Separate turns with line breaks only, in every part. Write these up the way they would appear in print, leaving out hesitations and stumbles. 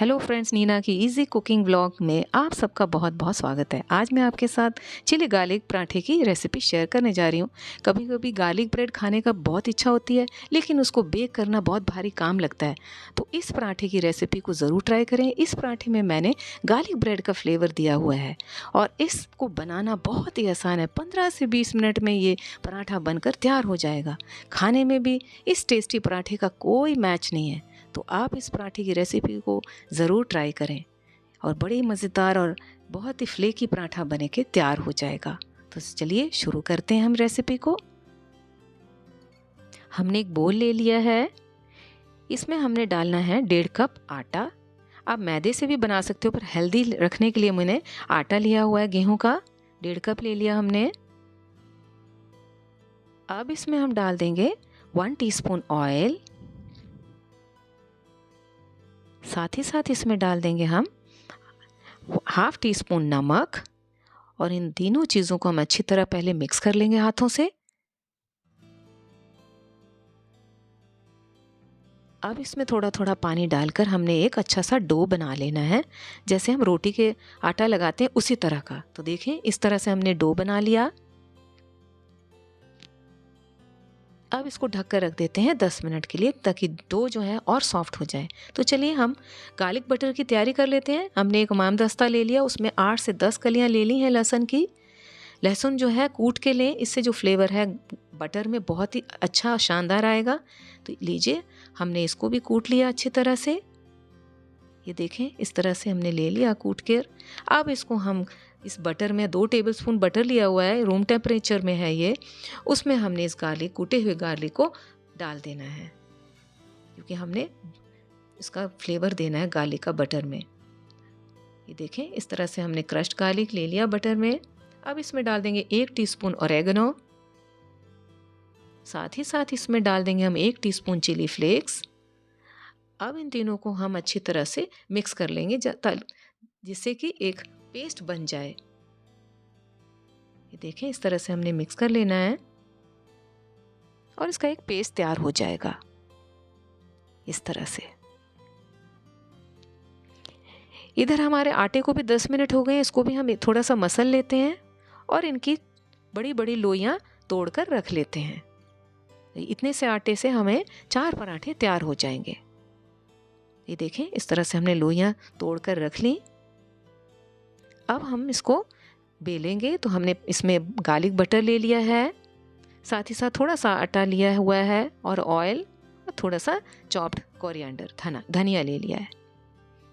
Hello friends, Neena की easy cooking vlog में आप सबका बहुत बहुत स्वागत है। आज मैं आपके साथ चिली गार्लिक पराठे की रेसिपी शेयर करने जा रही हूँ। कभी कभी गार्लिक ब्रेड खाने का बहुत इच्छा होती है, लेकिन उसको बेक करना बहुत भारी काम लगता है। तो इस पराठे की रेसिपी को ज़रूर ट्राई करें। इस पराठे में मैंने गार्लिक ब्रेड का फ्लेवर दिया हुआ है और इसको बनाना बहुत ही आसान है। 15 से 20 मिनट में ये पराठा बनकर तैयार हो जाएगा। खाने में भी इस टेस्टी पराठे का कोई मैच नहीं है। तो आप इस पराठे की रेसिपी को ज़रूर ट्राई करें और बड़ी मज़ेदार और बहुत ही फ्लेकी पराठा बने के तैयार हो जाएगा। तो चलिए शुरू करते हैं हम रेसिपी को। हमने एक बोल ले लिया है, इसमें हमने डालना है 1.5 कप आटा। आप मैदे से भी बना सकते हो, पर हेल्दी रखने के लिए मैंने आटा लिया हुआ है गेहूं का। 1.5 कप ले लिया हमने। अब इसमें हम डाल देंगे 1 टीस्पून ऑयल। साथ ही साथ इसमें डाल देंगे हम ½ टीस्पून नमक और इन तीनों चीज़ों को हम अच्छी तरह पहले मिक्स कर लेंगे हाथों से। अब इसमें थोड़ा थोड़ा पानी डालकर हमने एक अच्छा सा डो बना लेना है, जैसे हम रोटी के आटा लगाते हैं उसी तरह का। तो देखें, इस तरह से हमने डो बना लिया। अब इसको ढक कर रख देते हैं 10 मिनट के लिए, ताकि डो जो है और सॉफ्ट हो जाए। तो चलिए हम गार्लिक बटर की तैयारी कर लेते हैं। हमने एक इमाम दस्ता ले लिया, उसमें 8 से 10 कलियां ले ली हैं लहसुन की। लहसुन जो है कूट के लें, इससे जो फ्लेवर है बटर में बहुत ही अच्छा शानदार आएगा। तो लीजिए, हमने इसको भी कूट लिया अच्छी तरह से। ये देखें, इस तरह से हमने ले लिया कूट कर। अब इसको हम इस बटर में 2 टेबलस्पून बटर लिया हुआ है, रूम टेम्परेचर में है ये। उसमें हमने इस कूटे हुए गार्लिक को डाल देना है, क्योंकि हमने इसका फ्लेवर देना है गार्लिक का बटर में। ये देखें, इस तरह से हमने क्रश्ड गार्लिक ले लिया बटर में। अब इसमें डाल देंगे 1 टीस्पून ऑरेगनो। साथ ही साथ इसमें डाल देंगे हम 1 टीस्पून चिली फ्लेक्स। अब इन तीनों को हम अच्छी तरह से मिक्स कर लेंगे, जिससे कि एक पेस्ट बन जाए। ये देखें, इस तरह से हमने मिक्स कर लेना है और इसका एक पेस्ट तैयार हो जाएगा इस तरह से। इधर हमारे आटे को भी 10 मिनट हो गए, इसको भी हम थोड़ा सा मसल लेते हैं और इनकी बड़ी बड़ी लोइयां तोड़कर रख लेते हैं। इतने से आटे से हमें 4 पराठे तैयार हो जाएंगे। ये देखें, इस तरह से हमने लोइयां तोड़कर रख ली। अब हम इसको बेलेंगे। तो हमने इसमें गार्लिक बटर ले लिया है, साथ ही साथ थोड़ा सा आटा लिया हुआ है और ऑयल और थोड़ा सा चॉप्ड कोरिएंडर धनिया ले लिया है।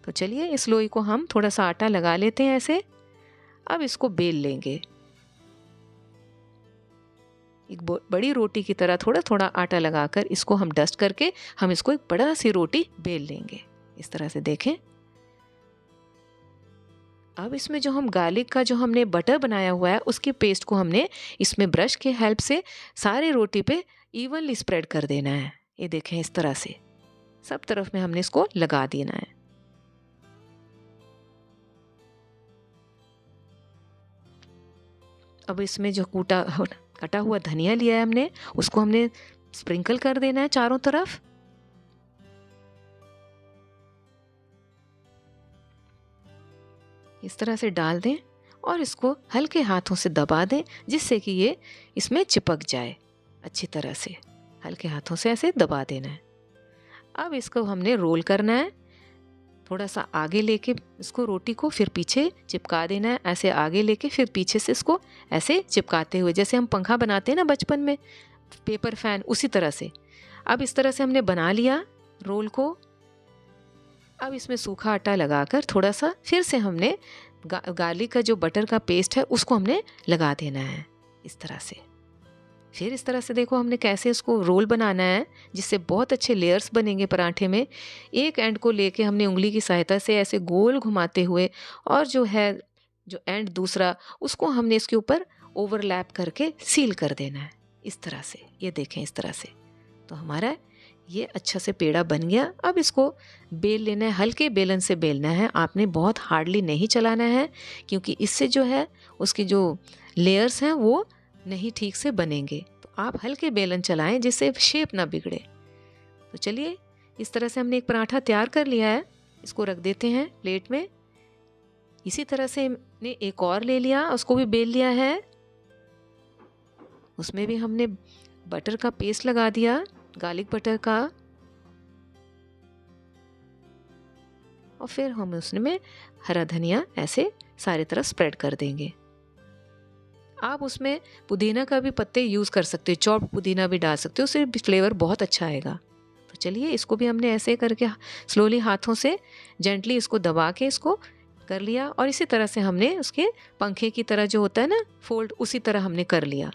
तो चलिए, इस लोई को हम थोड़ा सा आटा लगा लेते हैं ऐसे। अब इसको बेल लेंगे, एक बड़ी रोटी की तरह थोड़ा थोड़ा आटा लगाकर इसको हम डस्ट करके हम इसको एक बड़ा सी रोटी बेल लेंगे इस तरह से। देखें, अब इसमें जो हम गार्लिक का जो हमने बटर बनाया हुआ है, उसकी पेस्ट को हमने इसमें ब्रश के हेल्प से सारे रोटी पे इवनली स्प्रेड कर देना है। ये देखें, इस तरह से सब तरफ में हमने इसको लगा देना है। अब इसमें जो कटा हुआ धनिया लिया है हमने, उसको हमने स्प्रिंकल कर देना है चारों तरफ। इस तरह से डाल दें और इसको हल्के हाथों से दबा दें, जिससे कि ये इसमें चिपक जाए अच्छी तरह से। हल्के हाथों से ऐसे दबा देना है। अब इसको हमने रोल करना है, थोड़ा सा आगे लेके इसको रोटी को फिर पीछे चिपका देना है। ऐसे आगे लेके फिर पीछे से इसको ऐसे चिपकाते हुए, जैसे हम पंखा बनाते हैं ना बचपन में, पेपर फैन, उसी तरह से। अब इस तरह से हमने बना लिया रोल को। अब इसमें सूखा आटा लगाकर थोड़ा सा फिर से हमने गार्लिक का जो बटर का पेस्ट है उसको हमने लगा देना है इस तरह से। फिर इस तरह से देखो हमने कैसे इसको रोल बनाना है, जिससे बहुत अच्छे लेयर्स बनेंगे पराठे में। एक एंड को लेके हमने उंगली की सहायता से ऐसे गोल घुमाते हुए, और जो है जो एंड दूसरा, उसको हमने इसके ऊपर ओवरलैप करके सील कर देना है इस तरह से। ये देखें, इस तरह से। तो हमारा ये अच्छा से पेड़ा बन गया। अब इसको बेल लेना है, हल्के बेलन से बेलना है। आपने बहुत हार्डली नहीं चलाना है, क्योंकि इससे जो है उसकी जो लेयर्स हैं वो नहीं ठीक से बनेंगे। तो आप हल्के बेलन चलाएं, जिससे शेप ना बिगड़े। तो चलिए, इस तरह से हमने एक पराठा तैयार कर लिया है। इसको रख देते हैं प्लेट में। इसी तरह से हमने एक और ले लिया, उसको भी बेल लिया है। उसमें भी हमने बटर का पेस्ट लगा दिया, गार्लिक बटर का, और फिर हम उसमें हरा धनिया ऐसे सारी तरफ स्प्रेड कर देंगे। आप उसमें पुदीना का भी पत्ते यूज़ कर सकते हो, चॉप्ड पुदीना भी डाल सकते हो, उससे फ्लेवर बहुत अच्छा आएगा। तो चलिए इसको भी हमने ऐसे करके स्लोली हाथों से जेंटली इसको दबा के इसको कर लिया। और इसी तरह से हमने उसके पंखे की तरह जो होता है ना फोल्ड, उसी तरह हमने कर लिया।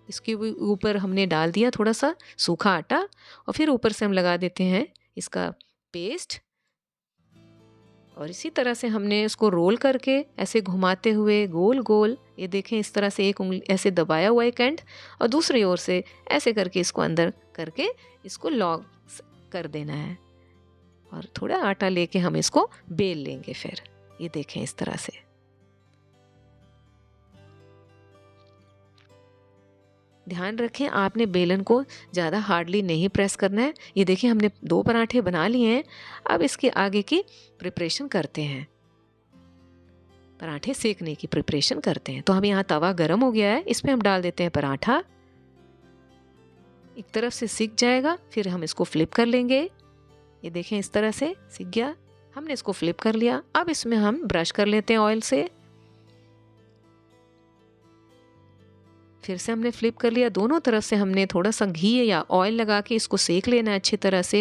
इसके ऊपर हमने डाल दिया थोड़ा सा सूखा आटा, और फिर ऊपर से हम लगा देते हैं इसका पेस्ट। और इसी तरह से हमने इसको रोल करके ऐसे घुमाते हुए गोल गोल, ये देखें इस तरह से एक उंगली ऐसे दबाया हुआ एक एंड, और दूसरी ओर से ऐसे करके इसको अंदर करके इसको लॉक कर देना है। और थोड़ा आटा लेके हम इसको बेल लेंगे। फिर ये देखें इस तरह से। ध्यान रखें आपने बेलन को ज़्यादा हार्डली नहीं प्रेस करना है। ये देखिए हमने 2 पराठे बना लिए हैं। अब इसके आगे की प्रिपरेशन करते हैं, पराठे सेकने की प्रिपरेशन करते हैं। तो हम यहाँ तवा गरम हो गया है, इस पर हम डाल देते हैं पराठा। एक तरफ से सिक जाएगा, फिर हम इसको फ्लिप कर लेंगे। ये देखें इस तरह से सिक गया, हमने इसको फ्लिप कर लिया। अब इसमें हम ब्रश कर लेते हैं ऑयल से, फिर से हमने फ्लिप कर लिया। दोनों तरफ से हमने थोड़ा सा घी या ऑयल लगा के इसको सेक लेना है अच्छी तरह से।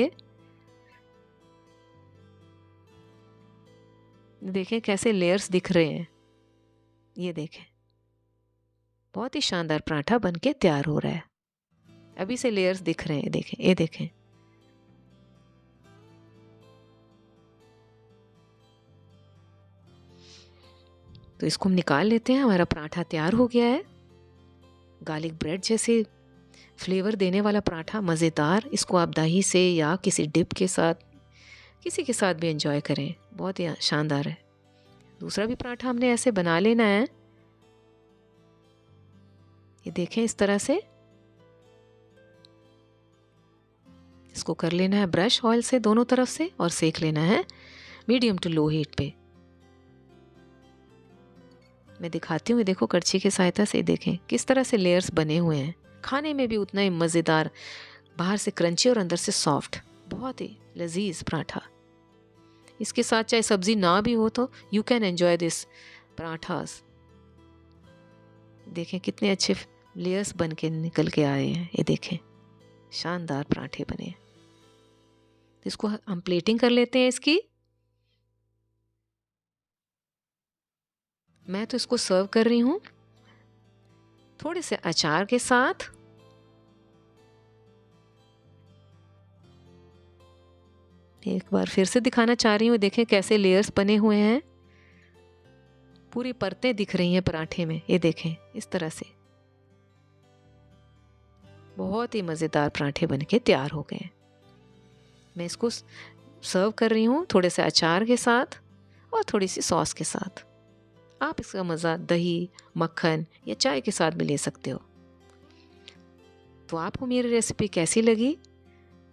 देखें कैसे लेयर्स दिख रहे हैं, ये देखें बहुत ही शानदार पराठा बनके तैयार हो रहा है। अभी से लेयर्स दिख रहे हैं, देखें ये देखें। तो इसको हम निकाल लेते हैं। हमारा पराठा तैयार हो गया है, गार्लिक ब्रेड जैसे फ्लेवर देने वाला पराठा, मज़ेदार। इसको आप दही से या किसी डिप के साथ, किसी के साथ भी एंजॉय करें, बहुत ही शानदार है। दूसरा भी पराठा हमने ऐसे बना लेना है। ये देखें इस तरह से इसको कर लेना है ब्रश ऑयल से दोनों तरफ से, और सेक लेना है मीडियम टू लो हीट पे। मैं दिखाती हूँ, देखो कड़छी की सहायता से देखें किस तरह से लेयर्स बने हुए हैं। खाने में भी उतना ही मज़ेदार, बाहर से क्रंची और अंदर से सॉफ्ट, बहुत ही लजीज पराठा। इसके साथ चाहे सब्जी ना भी हो तो you can enjoy this parathas. देखें कितने अच्छे लेयर्स बन के निकल के आए हैं, ये देखें शानदार पराठे बने। इसको हम प्लेटिंग कर लेते हैं इसकी। मैं तो इसको सर्व कर रही हूँ थोड़े से अचार के साथ। एक बार फिर से दिखाना चाह रही हूँ, देखें कैसे लेयर्स बने हुए हैं, पूरी परतें दिख रही हैं पराठे में। ये देखें इस तरह से बहुत ही मज़ेदार पराठे बनके तैयार हो गए। मैं इसको सर्व कर रही हूँ थोड़े से अचार के साथ और थोड़ी सी सॉस के साथ। आप इसका मज़ा दही, मक्खन या चाय के साथ भी ले सकते हो। तो आपको मेरी रेसिपी कैसी लगी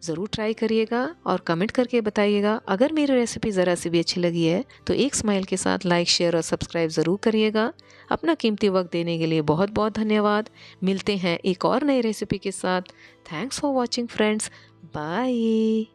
ज़रूर ट्राई करिएगा और कमेंट करके बताइएगा। अगर मेरी रेसिपी ज़रा सी भी अच्छी लगी है तो एक स्माइल के साथ लाइक, शेयर और सब्सक्राइब ज़रूर करिएगा। अपना कीमती वक्त देने के लिए बहुत बहुत धन्यवाद। मिलते हैं एक और नई रेसिपी के साथ। Thanks for watching friends, bye.